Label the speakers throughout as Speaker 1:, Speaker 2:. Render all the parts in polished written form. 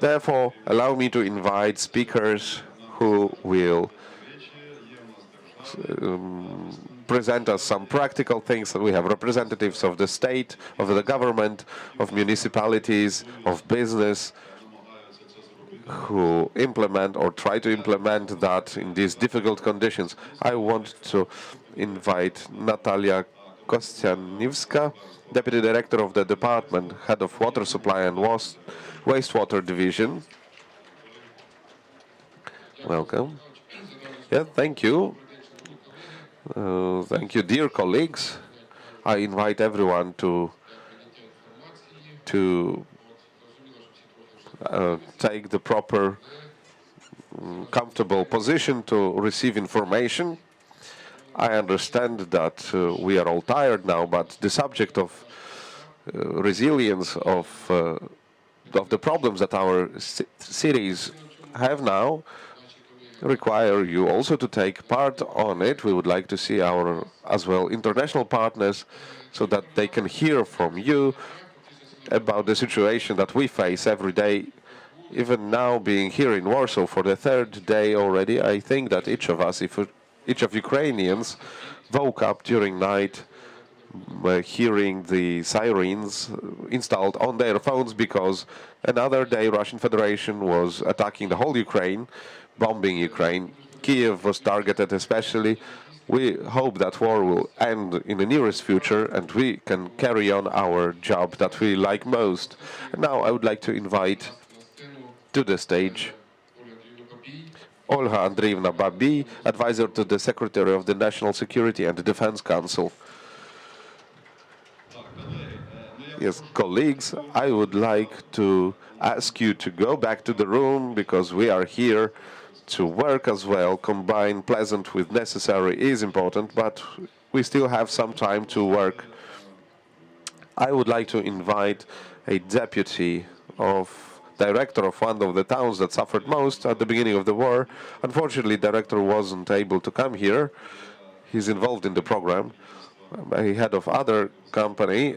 Speaker 1: Therefore, allow me to invite speakers who will present us some practical things. We have representatives of the state, of the government, of municipalities, of business, who implement or try to implement that in these difficult conditions. I want to invite Natalia Kostianivska, Deputy Director of the Department, Head of Water Supply and Wastewater Division. Welcome. Yeah, thank you. Thank you, dear colleagues. I invite everyone to take the proper, comfortable position to receive information. I understand that we are all tired now, but the subject of resilience of the problems that our cities have now require you also to take part on it. We would like to see our, as well, international partners so that they can hear from you about the situation that we face every day. Even now, being here in Warsaw for the third day already, I think that each of us, if each of Ukrainians woke up during night hearing the sirens installed on their phones because another day Russian Federation was attacking the whole Ukraine, bombing Ukraine. Kiev was targeted especially. We hope that war will end in the nearest future and we can carry on our job that we like most. And now I would like to invite to the stage Olga Andreevna Babi, advisor to the Secretary of the National Security and Defense Council. Yes, colleagues, I would like to ask you to go back to the room because we are here to work as well. Combine pleasant with necessary is important, but we still have some time to work. I would like to invite a deputy of director of one of the towns that suffered most at the beginning of the war. Unfortunately, director wasn't able to come here. He's involved in the program. A head of other company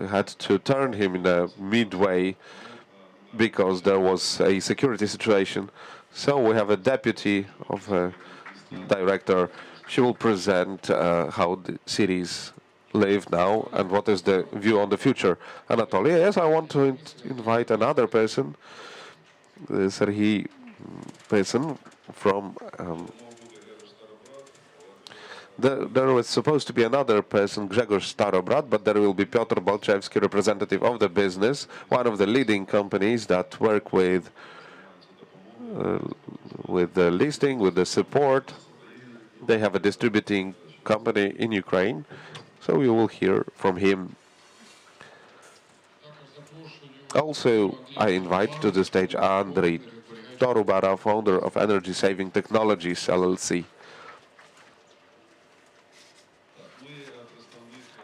Speaker 1: had to turn him in a midway because there was a security situation. So we have a deputy of a director. She will present how the cities live now and what is the view on the future. Anatoly, yes, I want to invite another person, Serhiy person from there was supposed to be another person, Grzegorz Starobrat, but there will be Piotr Balczewski, representative of the business, one of the leading companies that work with the listing, with the support. They have a distributing company in Ukraine, so you will hear from him. Also, I invite to the stage Andrei Torubara, founder of Energy Saving Technologies LLC.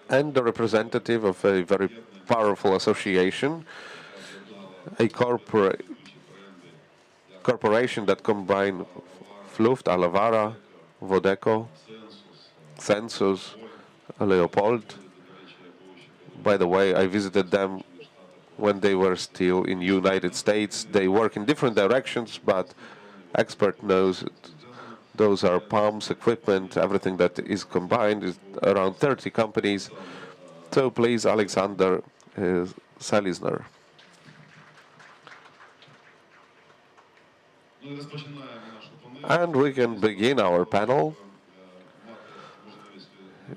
Speaker 1: And the representative of a very powerful association, a corporation that combine Fluft, Alavara, Vodeco, Census, Leopold. By the way, I visited them when they were still in United States. They work in different directions, but expert knows those are pumps, equipment, everything that is combined is around 30 companies. So please, Alexander Salizner. And we can begin our panel.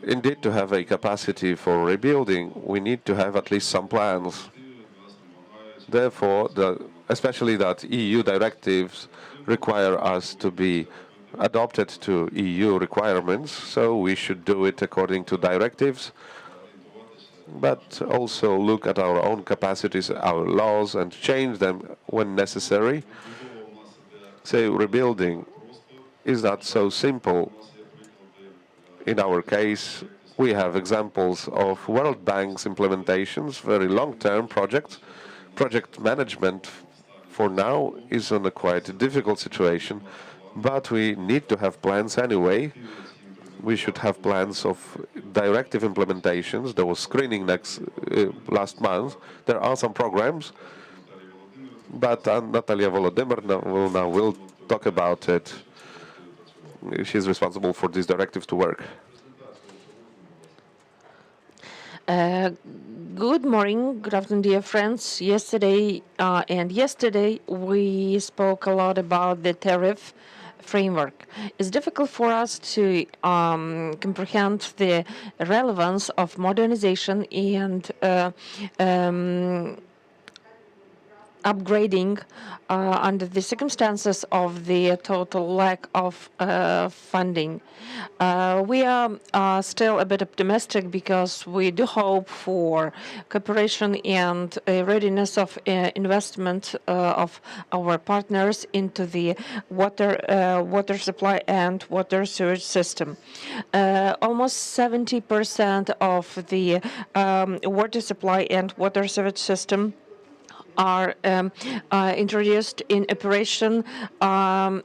Speaker 1: Indeed, to have a capacity for rebuilding, we need to have at least some plans. Therefore, especially that EU directives require us to be adopted to EU requirements, so we should do it according to directives, but also look at our own capacities, our laws, and change them when necessary. So rebuilding is not so simple. In our case, we have examples of World Bank's implementations, very long-term projects. Project management for now is on a quite difficult situation, but we need to have plans anyway. We should have plans of directive implementations. There was screening last month. There are some programs, but Natalia Volodymyr will talk about it. She's responsible for these directives to work.
Speaker 2: Good morning, good afternoon, dear friends. Yesterday we spoke a lot about the tariff framework. It's difficult for us to comprehend the relevance of modernization and upgrading under the circumstances of the total lack of funding. We are still a bit optimistic because we do hope for cooperation and readiness of investment of our partners into the water supply and water sewage system. Almost 70% of the water supply and water sewage system are introduced in operation long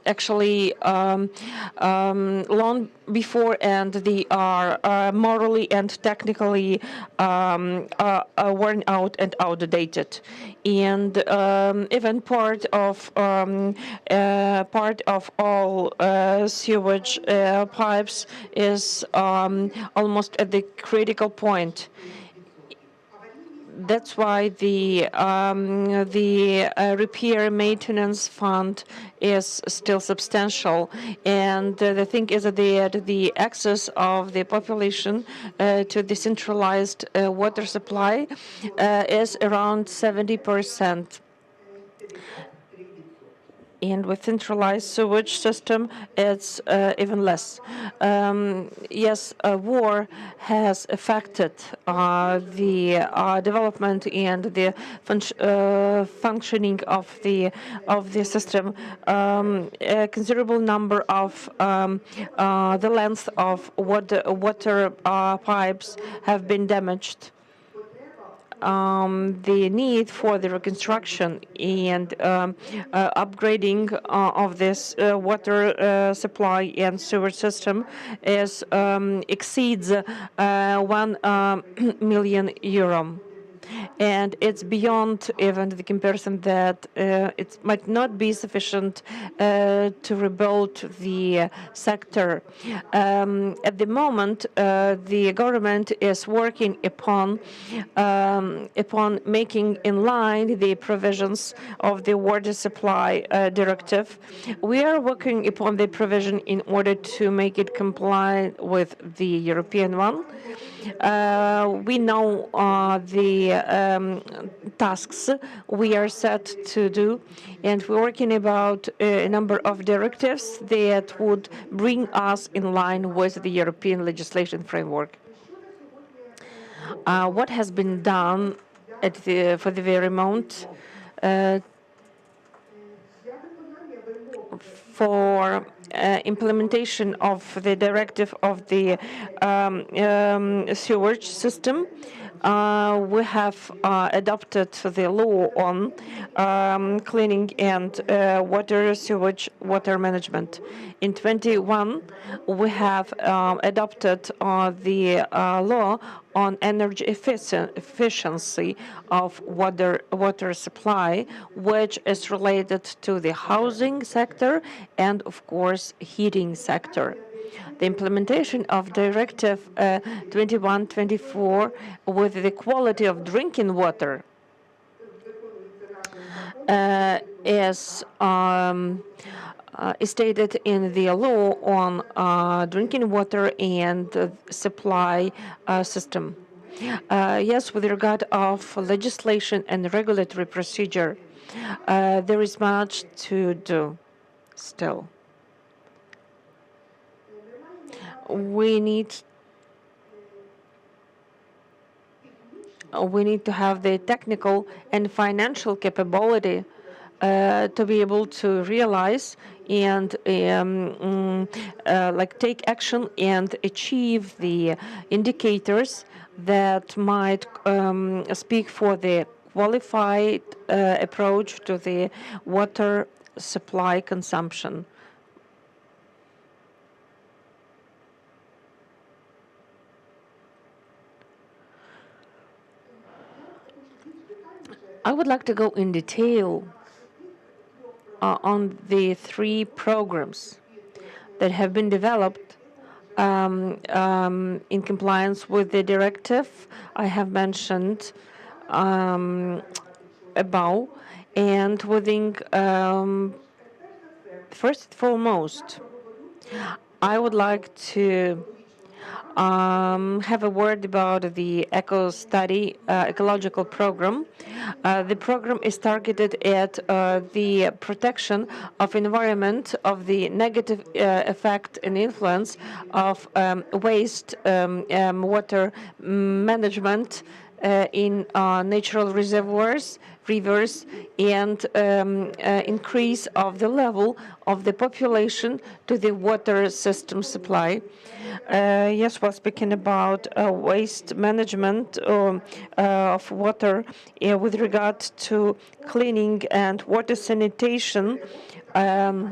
Speaker 2: before, and they are morally and technically worn out and outdated. And even part of all sewage pipes is almost at the critical point. That's why the repair maintenance fund is still substantial, and the thing is that the access of the population to the centralized water supply is around 70%. And with centralized sewage system, it's even less. Yes, war has affected the development and the functioning of the system. A considerable number of the length of water pipes have been damaged. The need for the reconstruction and upgrading of this water supply and sewer system exceeds €1 million. And it's beyond even the comparison that it might not be sufficient to rebuild the sector. At the moment, the government is working upon making in line the provisions of the water supply directive. We are working upon the provision in order to make it comply with the European one. We know the tasks we are set to do, and we're working about a number of directives that would bring us in line with the European legislation framework. What has been done for the very moment for implementation of the directive of the sewage system. We have adopted the law on cleaning and sewage water management. In 21, we have adopted the law on energy efficiency of water supply, which is related to the housing sector and, of course, heating sector. The implementation of Directive 21/24 with the quality of drinking water is stated in the law on drinking water and supply system. Yes, with regard of legislation and regulatory procedure, there is much to do still. We need to have the technical and financial capability to be able to realize and take action and achieve the indicators that might speak for the qualified approach to the water supply consumption. I would like to go in detail on the three programs that have been developed in compliance with the directive I have mentioned above. And within, first and foremost, I would like to have a word about the eco study ecological program. The program is targeted at the protection of environment, of the negative effect and influence of waste water management in natural reservoirs, rivers, and increase of the level of the population to the water system supply. Yes, we're speaking about waste management of water with regard to cleaning and water sanitation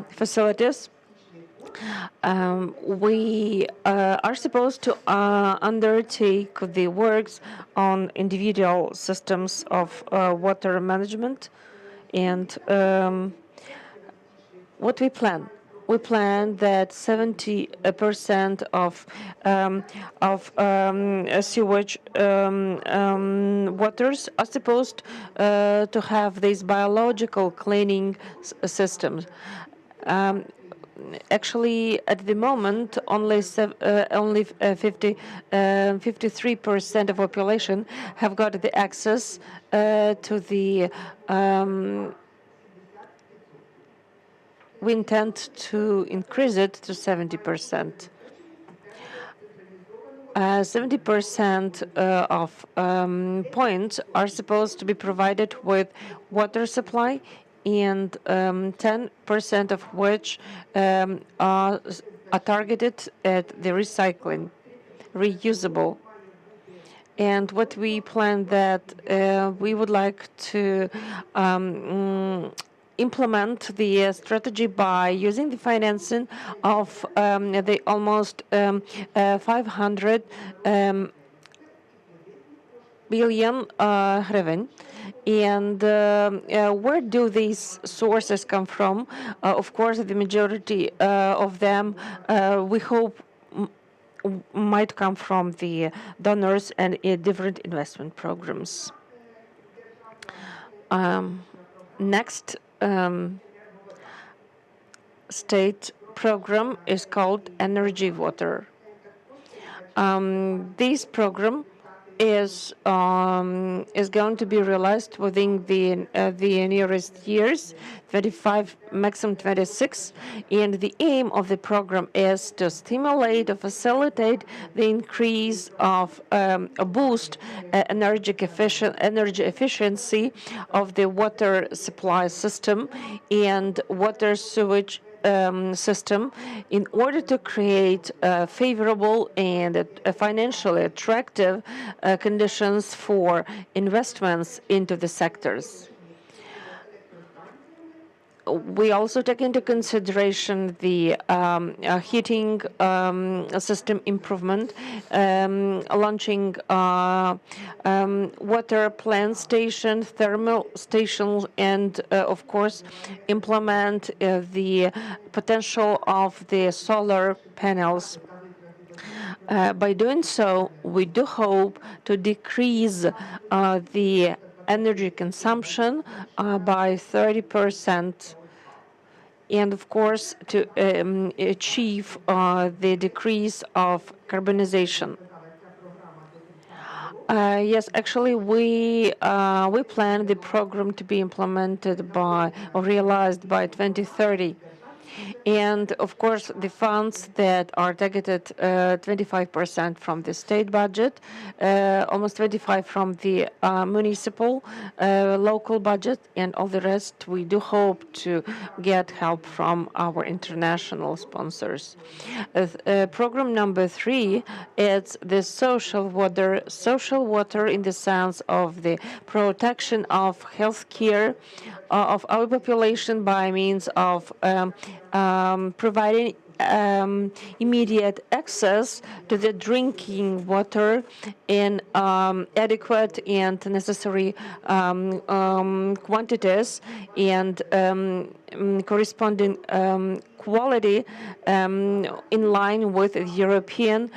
Speaker 2: facilities. We are supposed to undertake the works on individual systems of water management. And what we plan? We plan that 70% of sewage waters are supposed to have these biological cleaning systems. Actually, at the moment, only 53% of population have got the access to the. We intend to increase it to 70%. 70% of points are supposed to be provided with water supply, and 10% of which are targeted at the recycling, reusable. And what we plan that we would like to implement the strategy by using the financing of the almost 500 billion hryvnia. And where do these sources come from? Of course, the majority of them, we hope, might come from the donors and different investment programs. Next state program is called Energy Water. This program is going to be realized within the nearest years, 25, maximum 26, and the aim of the program is to stimulate or facilitate the increase of a boost energy efficiency of the water supply system and water sewage system in order to create favorable and financially attractive conditions for investments into the sectors. We also take into consideration the heating system improvement, launching water plant stations, thermal stations, and of course implement the potential of the solar panels. By doing so, we do hope to decrease the energy consumption by 30%, and of course to achieve the decrease of carbonization. Yes, actually, we plan the program to be implemented by or realized by 2030. And of course, the funds that are targeted 25% from the state budget, almost 25% from the municipal, local budget, and all the rest, we do hope to get help from our international sponsors. Program number 3 is the social water in the sense of the protection of health care of our population by means of providing immediate access to the drinking water in adequate and necessary quantities and corresponding quality in line with European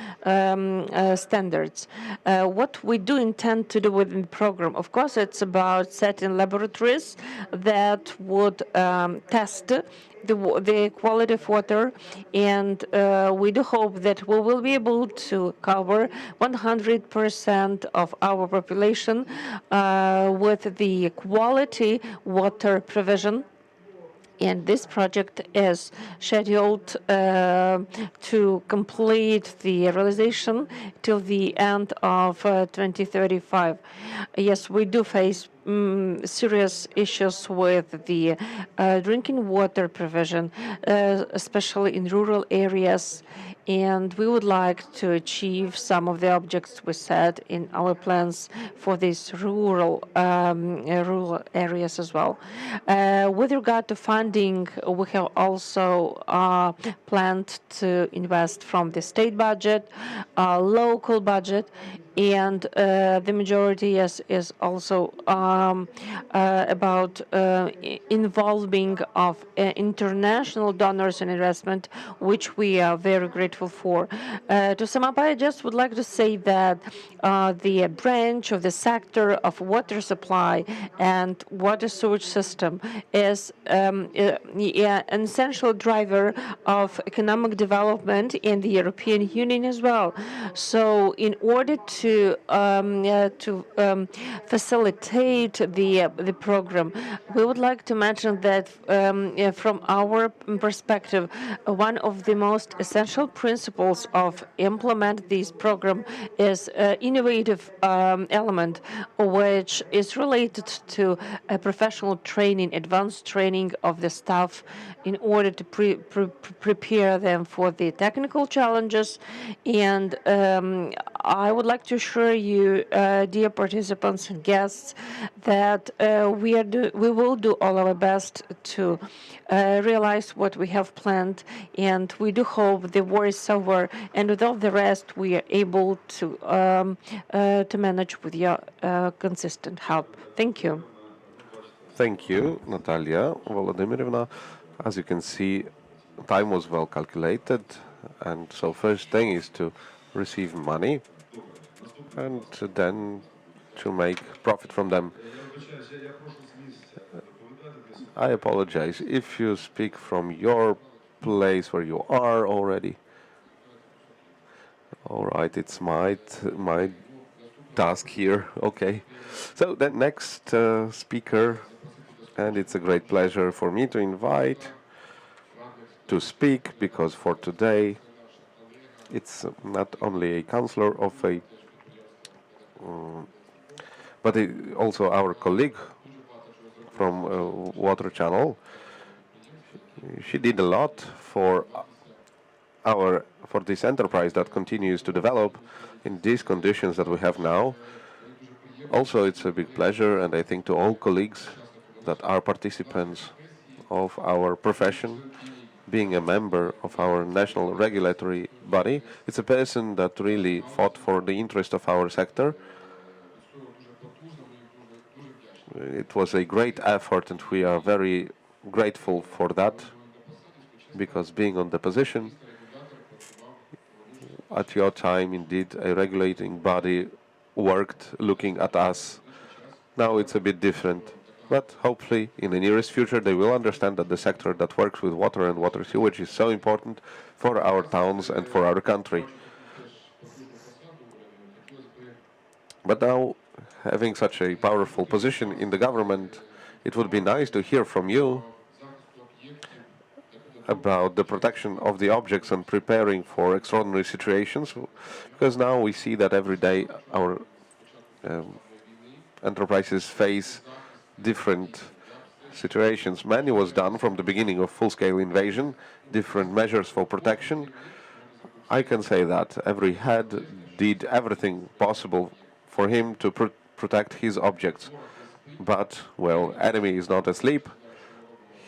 Speaker 2: standards. What we do intend to do within the program, of course, it's about setting laboratories that would test the quality of water, and we do hope that we will be able to cover 100% of our population with the quality water provision. And this project is scheduled to complete the realization till the end of 2035. Yes, we do face serious issues with the drinking water provision, especially in rural areas, and we would like to achieve some of the objects we set in our plans for these rural areas as well. With regard to funding, we have also planned to invest from the state budget, local budget, and the majority is also about involving of international donors and investment, which we are very grateful for. To sum up, I just would like to say that the branch of the sector of water supply and water sewage system is an essential driver of economic development in the European Union as well. So, in order to facilitate the program, we would like to mention that from our perspective, one of the most essential principles of implement this program is innovative element, which is related to professional training, advanced training of the staff in order to prepare them for the technical challenges. And I would like to assure you, dear participants and guests, that we will do all our best to realize what we have planned, and we do hope the war is over, and with all the rest, we are able to manage with your consistent help. Thank you.
Speaker 1: Thank you, Natalia Volodymyrivna. As you can see, time was well calculated, and so first thing is to receive money and then to make profit from them. I apologize if you speak from your place where you are already. All right, it's my task here. Okay, so the next speaker, and it's a great pleasure for me to invite to speak, because for today it's not only a counselor of a but also our colleague from Water Channel. She did a lot for this enterprise that continues to develop in these conditions that we have now. Also, it's a big pleasure, and I think to all colleagues that are participants of our profession, being a member of our national regulatory body, it's a person that really fought for the interest of our sector. It was a great effort, and we are very grateful for that, because being on the position, at your time, indeed, a regulating body worked looking at us. Now it's a bit different, but hopefully in the nearest future they will understand that the sector that works with water and water sewage is so important for our towns and for our country. But now, having such a powerful position in the government, it would be nice to hear from you about the protection of the objects and preparing for extraordinary situations, because now we see that every day our enterprises face different situations. Many was done from the beginning of full-scale invasion, different measures for protection. I can say that every head did everything possible for him to protect his objects. But, well, enemy is not asleep.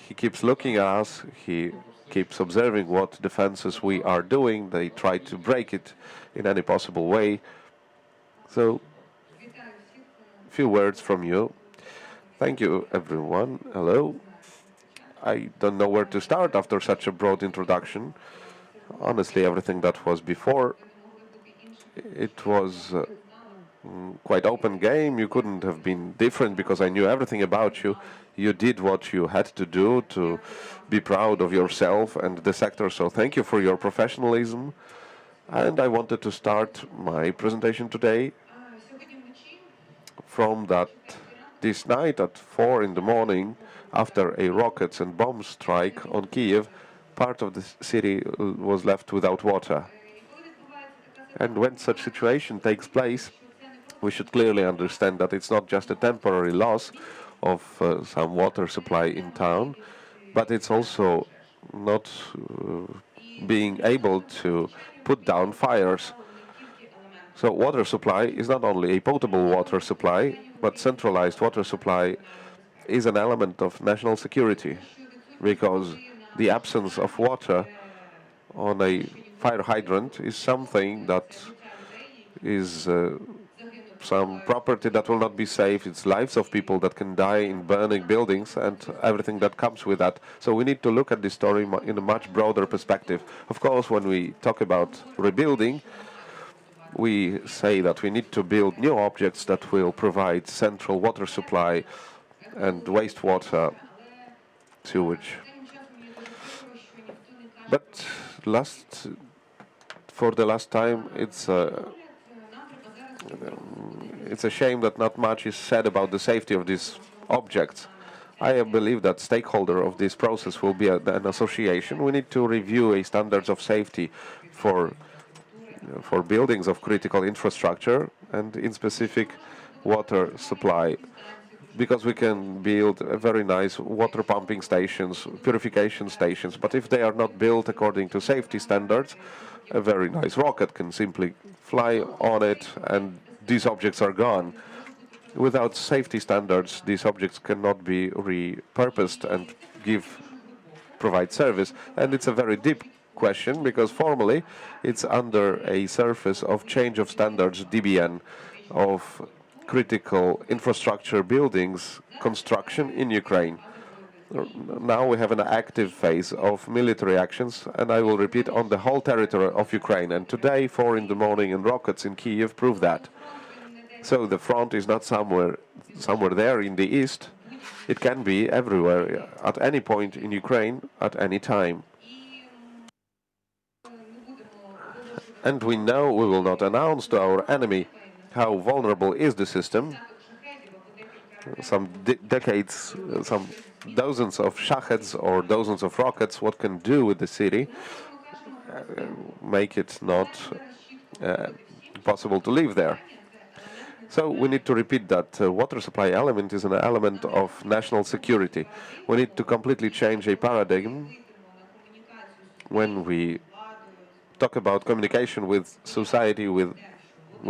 Speaker 1: he keeps looking at us, he keeps observing what defenses we are doing. They try to break it in any possible way. So, a few words from you. Thank you, everyone. Hello. I don't know where to start after such a broad introduction. Honestly, everything that was before, it was quite open game. You couldn't have been different because I knew everything about you. You did what you had to do to be proud of yourself and the sector. So thank you for your professionalism. And I wanted to start my presentation today from that this night at 4 in the morning, after a rockets and bomb strike on Kiev, part of the city was left without water. And when such situation takes place, we should clearly understand that it's not just a temporary loss of some water supply in town, but it's also not being able to put down fires. So water supply is not only a potable water supply, but centralized water supply is an element of national security, because the absence of water on a fire hydrant is something that is some property that will not be safe. It's lives of people that can die in burning buildings and everything that comes with that. So we need to look at this story in a much broader perspective. Of course, when we talk about rebuilding, we say that we need to build new objects that will provide central water supply and wastewater sewage. But for the last time, it's a shame that not much is said about the safety of these objects. I believe that stakeholder of this process will be an association. We need to review a standards of safety for buildings of critical infrastructure and in specific water supply, because we can build a very nice water pumping stations, purification stations, but if they are not built according to safety standards, a very nice rocket can simply fly on it and these objects are gone. Without safety standards, these objects cannot be repurposed and provide service. And it's a very deep question because formally it's under a surface of change of standards, DBN, of critical infrastructure buildings construction in Ukraine. Now we have an active phase of military actions, and I will repeat, on the whole territory of Ukraine. And today, 4 in the morning, and rockets in Kiev prove that. So the front is not somewhere there in the east. It can be everywhere, at any point in Ukraine, at any time. And we know we will not announce to our enemy how vulnerable is the system. Some decades, some dozens of shaheds or dozens of rockets, what can do with the city, make it not possible to live there. So we need to repeat that water supply element is an element of national security. We need to completely change a paradigm when we talk about communication with society, with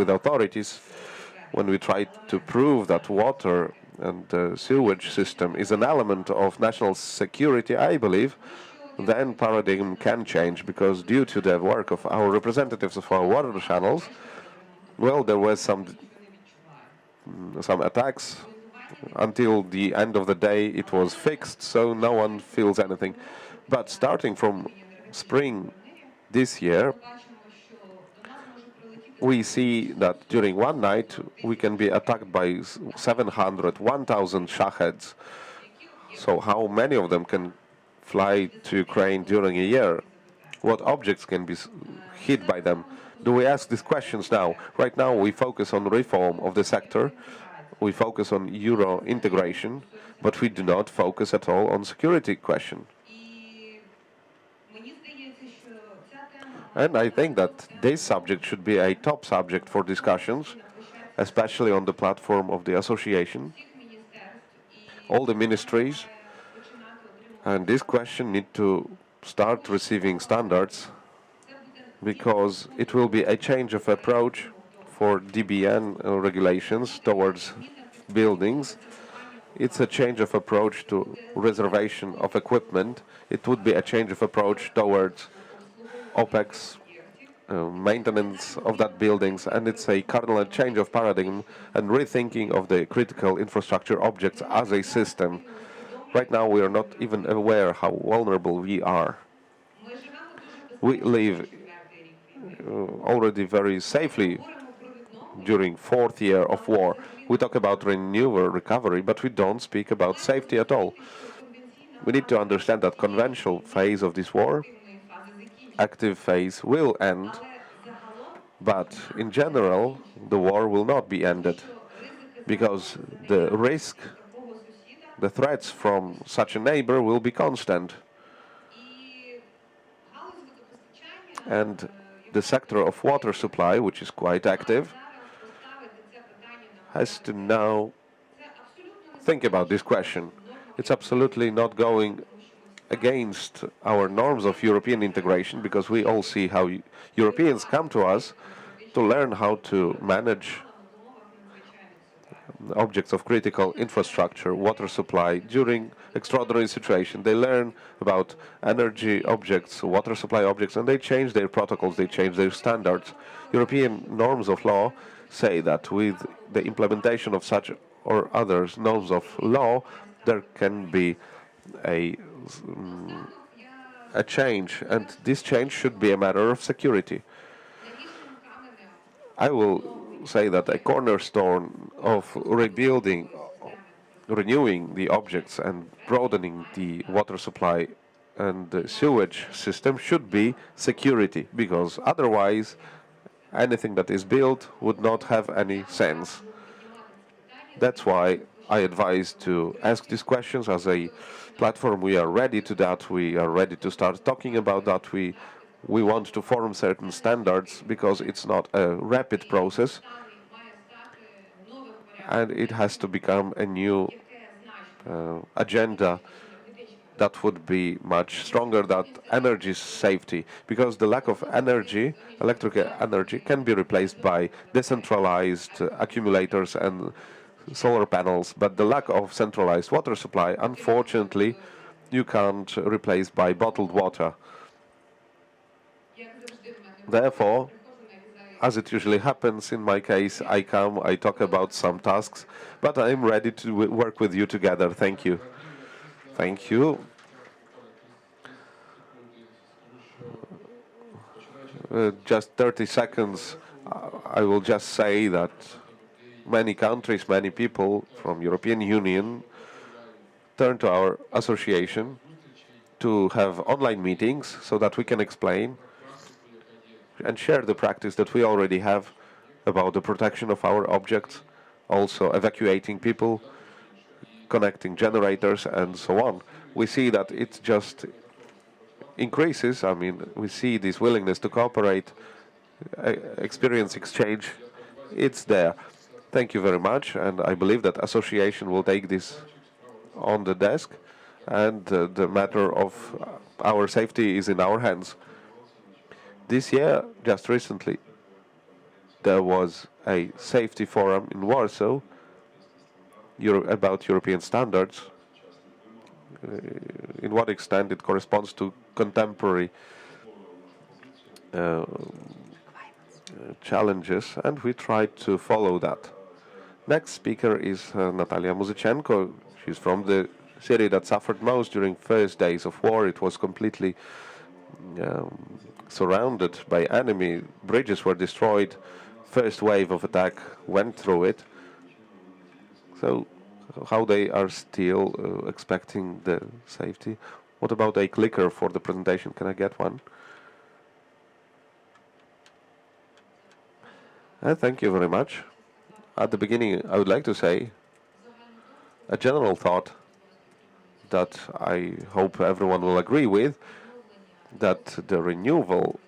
Speaker 1: authorities, when we try to prove that water and sewage system is an element of national security, I believe, then paradigm can change, because due to the work of our representatives of our water channels, well, there was some attacks. Until the end of the day, it was fixed, so no one feels anything. But starting from spring this year, we see that during one night we can be attacked by 700, 1,000 shaheds. So how many of them can fly to Ukraine during a year? What objects can be hit by them? Do we ask these questions now? Right now we focus on reform of the sector, we focus on Euro integration, but we do not focus at all on security question. And I think that this subject should be a top subject for discussions, especially on the platform of the association, all the ministries. And this question need to start receiving standards, because it will be a change of approach for DBN regulations towards buildings It's a change of approach to reservation of equipment. It would be a change of approach towards OPEX, maintenance of that buildings, and it's a cardinal change of paradigm and rethinking of the critical infrastructure objects as a system. Right now, we are not even aware how vulnerable we are. We live already very safely during fourth year of war. We talk about renewal recovery, but we don't speak about safety at all. We need to understand that conventional phase of this war, active phase, will end, but in general, the war will not be ended because the risk, the threats from such a neighbor will be constant. And the sector of water supply, which is quite active, has to now think about this question. It's absolutely not going against our norms of European integration because we all see how Europeans come to us to learn how to manage objects of critical infrastructure, water supply during extraordinary situation. They learn about energy objects, water supply objects, and they change their protocols, they change their standards. European norms of law say that with the implementation of such or other norms of law, there can be a, a change, and this change should be a matter of security. I will say that a cornerstone of rebuilding, renewing the objects and broadening the water supply and the sewage system should be security, because otherwise anything that is built would not have any sense. That's why I advise to ask these questions as a platform. We are ready to that. We are ready to start talking about that. We want to form certain standards because it's not a rapid process, and it has to become a new agenda that would be much stronger than energy safety, because the lack of energy, electric energy, can be replaced by decentralized accumulators and solar panels, but the lack of centralized water supply, unfortunately, you can't replace by bottled water. Therefore, as it usually happens in my case, I come, I talk about some tasks, but I'm ready to work with you together. Thank you. Thank you. Just 30 seconds. I will just say that many countries, many people from European Union turn to our association to have online meetings so that we can explain and share the practice that we already have about the protection of our objects, also evacuating people, connecting generators, and so on. We see that it just increases. I mean, we see this willingness to cooperate, experience exchange. It's there. Thank you very much, and I believe that association will take this on the desk, and the matter of our safety is in our hands. This year, just recently, there was a safety forum in Warsaw about European standards, in what extent it corresponds to contemporary challenges, and we tried to follow that. Next speaker is Natalia Muzyczenko. She's from the city that suffered most during first days of war. It was completely surrounded by enemy. Bridges were destroyed. First wave of attack went through it. So how they are still expecting the safety? What about a clicker for the presentation? Can I get one? Thank you very much. At the beginning, I would like to say a general thought that I hope everyone will agree with, that the renewal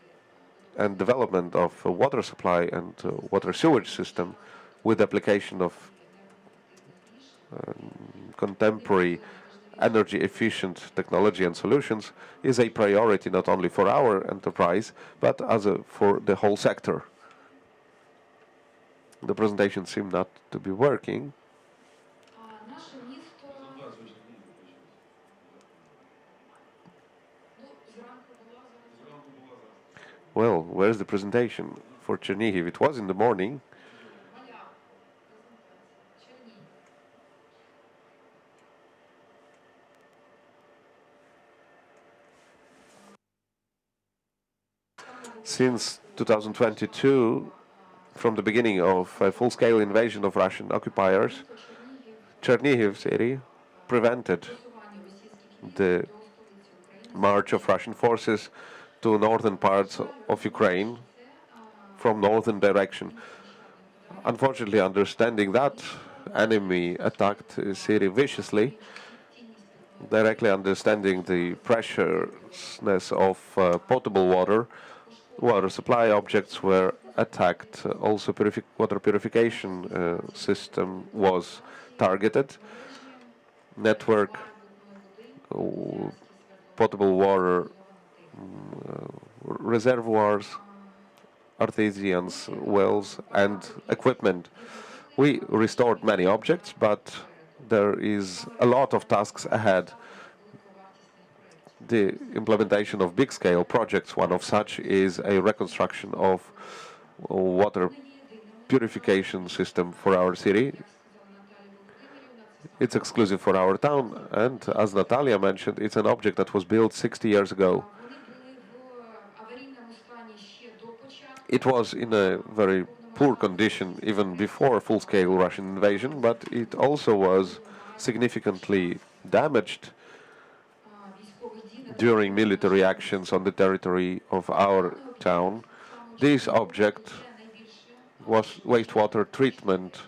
Speaker 1: and development of water supply and water sewage system with application of contemporary energy efficient technology and solutions is a priority not only for our enterprise but for the whole sector. The presentation seemed not to be working. Well, where's the presentation for Chernihiv? It was in the morning. Since 2022, from the beginning of a full-scale invasion of Russian occupiers, Chernihiv city prevented the march of Russian forces to northern parts of Ukraine from northern direction. Unfortunately, understanding that, enemy attacked the city viciously, directly understanding the preciousness of potable water supply objects were attacked. Also, water purification system was targeted. Network, potable water reservoirs, artesians, wells, and equipment. We restored many objects, but there is a lot of tasks ahead. The implementation of big-scale projects, one of such is a reconstruction of water purification system for our city. It's exclusive for our town, and as Natalia mentioned, it's an object that was built 60 years ago. It was in a very poor condition even before full-scale Russian invasion, but it also was significantly damaged during military actions on the territory of our town. This object was wastewater treatment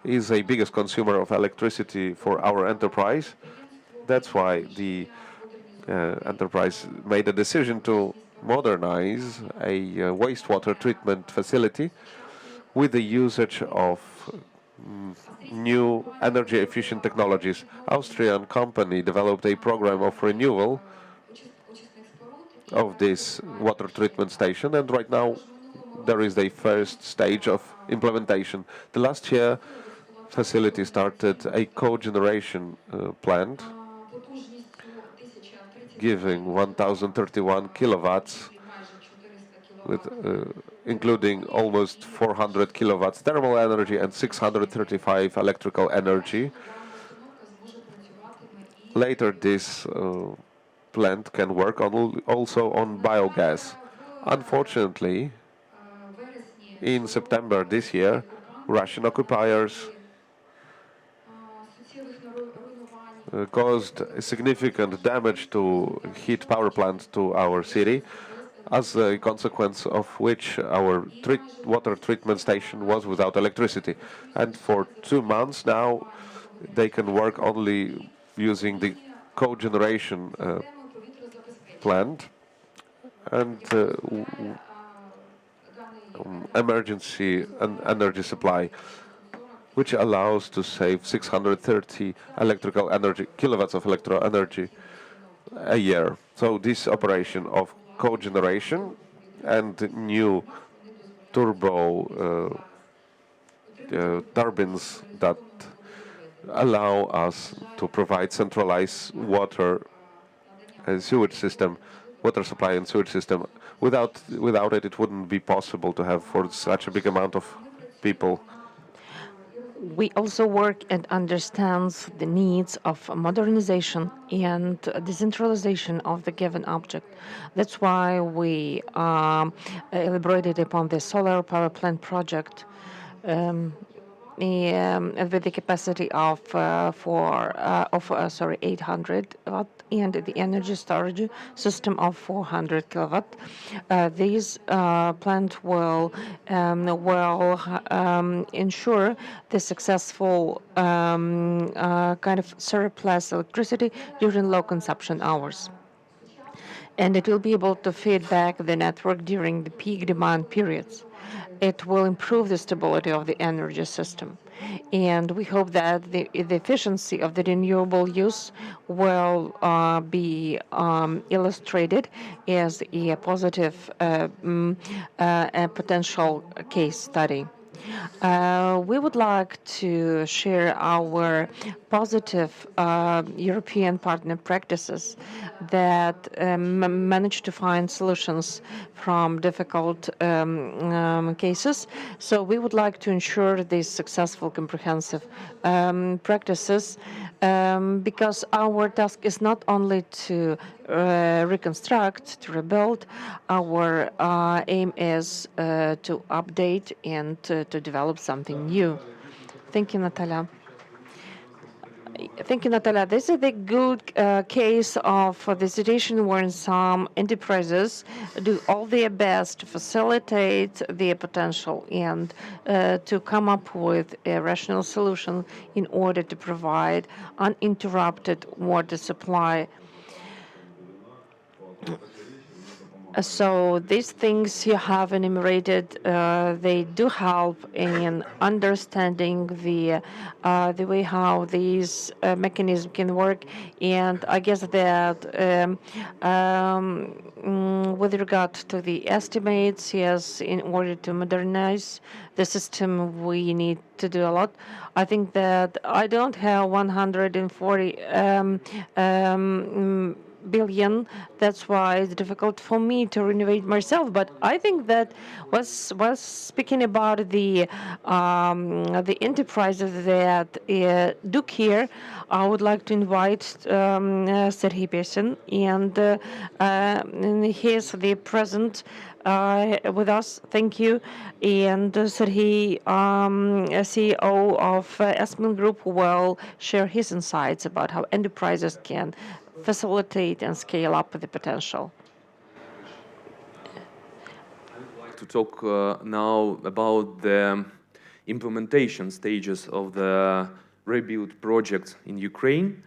Speaker 1: is the biggest consumer of electricity for our enterprise. That's why the enterprise made a decision to modernize a wastewater treatment facility with the usage of new energy efficient technologies. Austrian company developed a program of renewal of this water treatment station, and right now there is the first stage of implementation. The last year facility started a cogeneration plant giving 1031 kilowatts with including almost 400 kilowatts thermal energy and 635 electrical energy. Later this plant can work also on biogas. Unfortunately, in September this year, Russian occupiers caused significant damage to heat power plant to our city, as a consequence of which our water treatment station was without electricity. And for 2 months now, they can work only using the cogeneration plant and emergency and energy supply, which allows to save 630 electrical energy kilowatts of electro energy a year. So this operation of cogeneration and new turbo turbines that allow us to provide centralized water and sewage system, water supply and sewage system. Without it, it wouldn't be possible to have for such a big amount of people.
Speaker 2: We also work and understands the needs of modernization and decentralization of the given object. That's why we elaborated upon the solar power plant project. With the capacity of 800 watt and the energy storage system of 400 kilowatt. This plant will ensure the successful kind of surplus electricity during low consumption hours. And it will be able to feed back the network during the peak demand periods. It will improve the stability of the energy system. And we hope that the efficiency of the renewable use will be illustrated as a positive potential case study. We would like to share our positive European partner practices that manage to find solutions from difficult cases. So we would like to ensure these successful, comprehensive practices because our task is not only to reconstruct, to rebuild. Our aim is to update and to develop something new. Thank you, Natalia. Thank you, Natalia. This is a good case of the situation where some enterprises do all their best to facilitate their potential and to come up with a rational solution in order to provide uninterrupted water supply. So these things you have enumerated, they do help in understanding the way how these mechanisms can work, and I guess that with regard to the estimates, yes, in order to modernize the system, we need to do a lot. I think that I don't have 140 billion. That's why it's difficult for me to renovate myself. But I think that was speaking about the enterprises that do care. I would like to invite Serhiy Pesin, and he is the present with us. Thank you. And Serhiy, CEO of Esmin Group, will share his insights about how enterprises can facilitate and scale up the potential.
Speaker 3: To talk now about the implementation stages of the ReBuild project in Ukraine,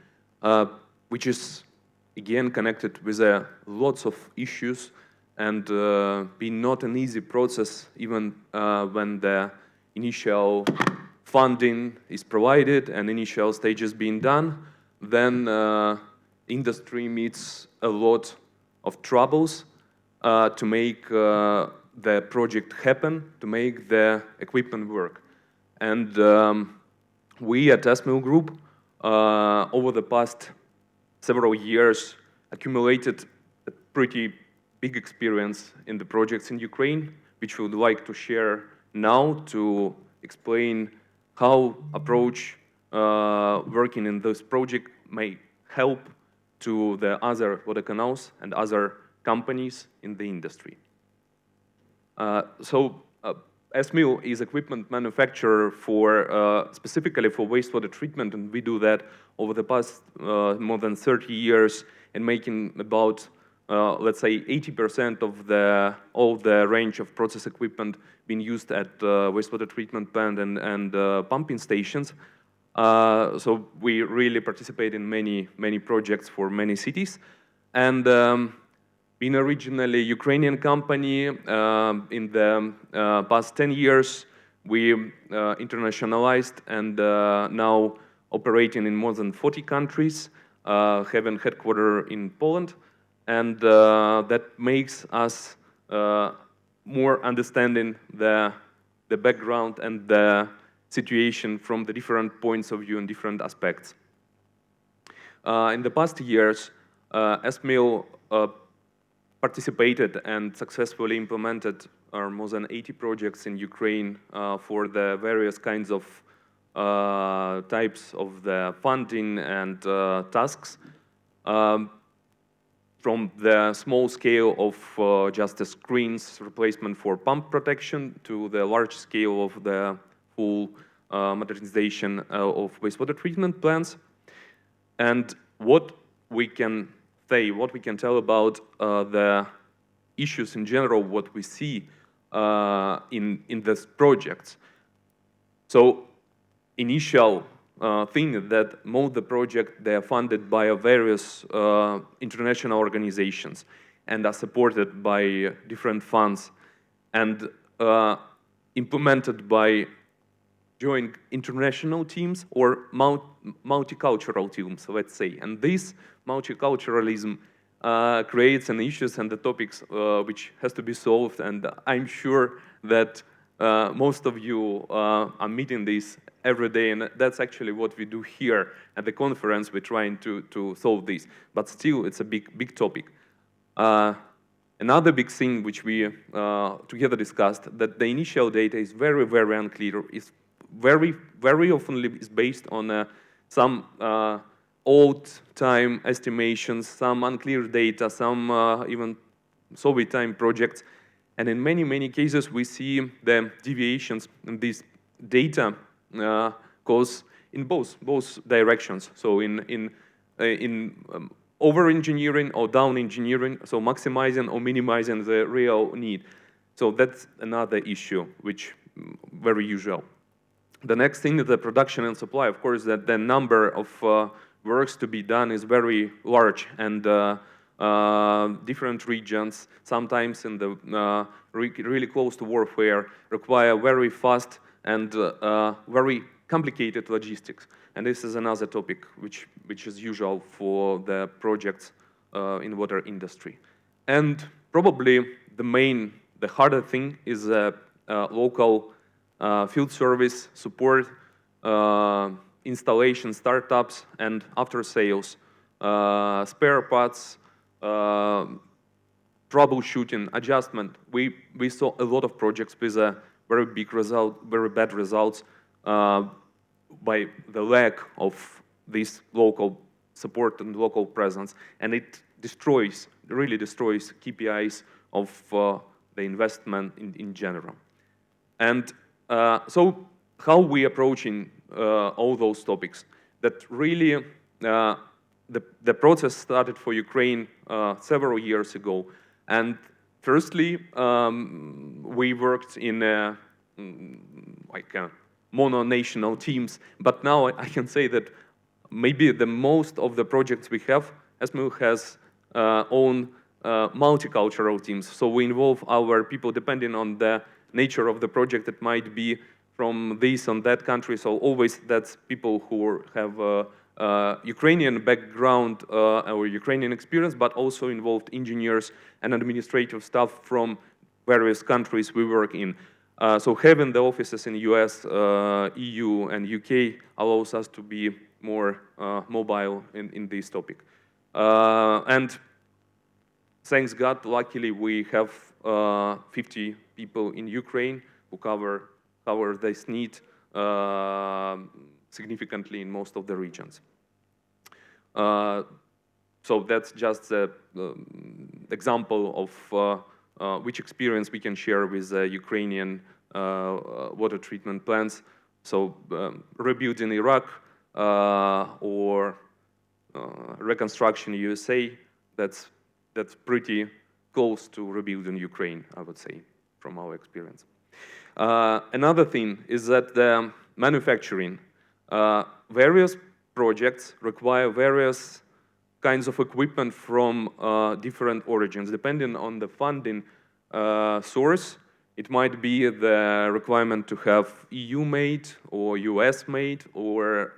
Speaker 3: which is again connected with lots of issues and been not an easy process even when the initial funding is provided and initial stages being done. Then industry meets a lot of troubles to make the project happen, to make the equipment work. And we at Esmin Group, over the past several years, accumulated a pretty big experience in the projects in Ukraine, which we would like to share now to explain how approach working in this project may help to the other water canals and other companies in the industry. Esmil is equipment manufacturer for specifically for wastewater treatment, and we do that over the past more than 30 years, and making about let's say 80% of all the range of process equipment being used at wastewater treatment plant and pumping stations. So we really participate in many projects for many cities, and being originally Ukrainian company, in the past 10 years, we internationalized and now operating in more than 40 countries, having headquarters in Poland, and that makes us more understanding the background and the situation from the different points of view and different aspects. In the past years, Esmil participated and successfully implemented more than 80 projects in Ukraine for the various kinds of types of the funding and tasks, from the small scale of just the screens replacement for pump protection to the large scale of the full modernization of wastewater treatment plants. And what we can say, what we can tell about the issues in general, what we see in this project. So initial thing that most of the project, they are funded by various international organizations and are supported by different funds and implemented by joint international teams or multicultural teams, let's say. And this multiculturalism creates an issues and the topics which has to be solved, and I'm sure that most of you are meeting this every day, and that's actually what we do here at the conference. We're trying to solve this, but still, it's a big topic. Another big thing which we together discussed, that the initial data is very unclear. It's very often is based on some old time estimations, some unclear data, some even Soviet time projects. And in many cases, we see the deviations in this data goes in both directions. So in over-engineering or down-engineering, so maximizing or minimizing the real need. So that's another issue, which very usual. The next thing is the production and supply. Of course, that the number of works to be done is very large, and different regions, sometimes in the really close to warfare, require very fast and very complicated logistics. And this is another topic which is usual for the projects in water industry. And probably the harder thing is local field service support, installation, startups, and after sales, spare parts, troubleshooting, adjustment. We saw a lot of projects with a very bad results by the lack of this local support and local presence, and it really destroys KPIs of the investment in general. And so how we approaching all those topics? That really the process started for Ukraine several years ago. And firstly, we worked in mono-national teams, but now I can say that maybe the most of the projects we have, SMU has own multicultural teams. So we involve our people depending on the nature of the project. It might be from this and that country, so always that's people who have Ukrainian background or Ukrainian experience, but also involved engineers and administrative staff from various countries we work in. So having the offices in US, EU, and UK allows us to be more mobile in this topic. And thanks God, luckily we have 50 people in Ukraine who cover this need significantly in most of the regions. So that's just an example of which experience we can share with Ukrainian water treatment plants. So ReBuild in Iraq or reconstruction in USA, that's pretty close to ReBuild in Ukraine, I would say, from our experience. Another thing is that the manufacturing, various projects require various kinds of equipment from different origins. Depending on the funding source, it might be the requirement to have EU-made or US-made, or